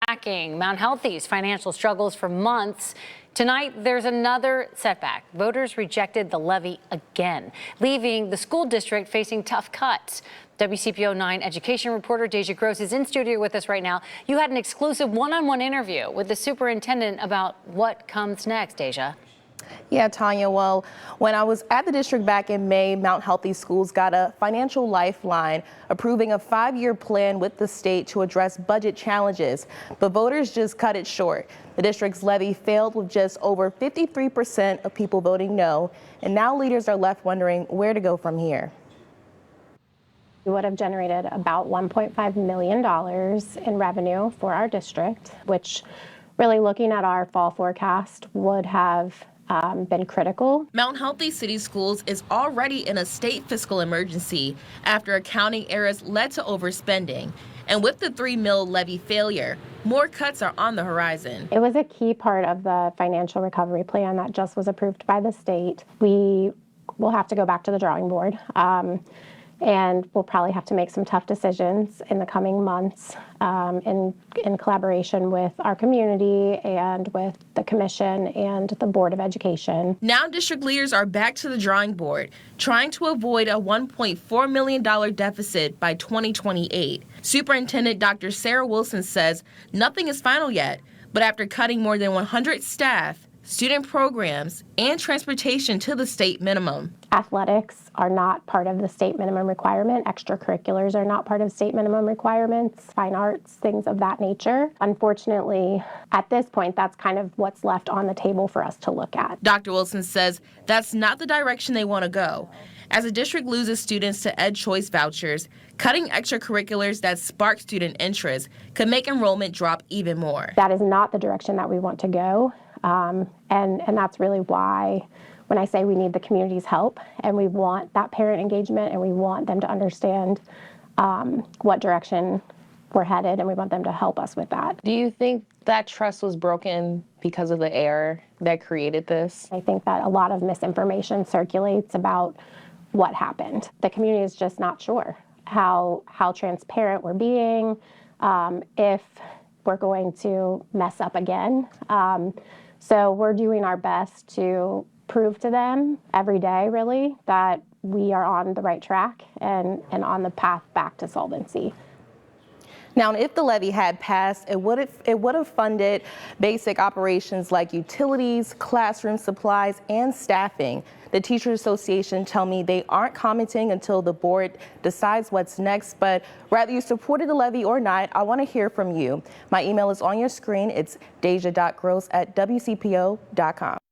Tracking Mount Healthy's financial struggles for months. Tonight, there's another setback. Voters rejected the levy again, leaving the school district facing tough cuts. WCPO 9 education reporter Deja Gross is in studio with us right now. You had an exclusive one-on-one interview with the superintendent about what comes next, Deja. Yeah, Tanya, well, when I was at the district back in May, Mount Healthy Schools got a financial lifeline, approving a 5-year plan with the state to address budget challenges. But voters just cut it short. The district's levy failed with just over 53% of people voting no, and now leaders are left wondering where to go from here. We would have generated about $1.5 million in revenue for our district, which really looking at our fall forecast would have been critical. Mount Healthy City Schools is already in a state fiscal emergency after accounting errors led to overspending. And with the $3 million levy failure, more cuts are on the horizon. It was a key part of the financial recovery plan that just was approved by the state. We will have to go back to the drawing board. And we'll probably have to make some tough decisions in the coming months in collaboration with our community and with the commission and the Board of Education. Now district leaders are back to the drawing board, trying to avoid a $1.4 million deficit by 2028. Superintendent Dr. Sarah Wilson says nothing is final yet, but after cutting more than 100 staff, student programs, and transportation to the state minimum. Athletics are not part of the state minimum requirement. Extracurriculars are not part of state minimum requirements. Fine arts, things of that nature. Unfortunately, at this point, that's kind of what's left on the table for us to look at. Dr. Wilson says that's not the direction they want to go. As the district loses students to Ed Choice vouchers, cutting extracurriculars that spark student interest could make enrollment drop even more. That is not the direction that we want to go. And that's really why when I say we need the community's help and we want that parent engagement and we want them to understand what direction we're headed and we want them to help us with that. Do you think that trust was broken because of the error that created this? I think that a lot of misinformation circulates about what happened. The community is just not sure how transparent we're being, if we're going to mess up again. So we're doing our best to prove to them every day, really, that we are on the right track and on the path back to solvency. Now, if the levy had passed, it would have funded basic operations like utilities, classroom supplies, and staffing. The Teachers Association tell me they aren't commenting until the board decides what's next, but whether you supported the levy or not, I want to hear from you. My email is on your screen. It's deja.gross@wcpo.com.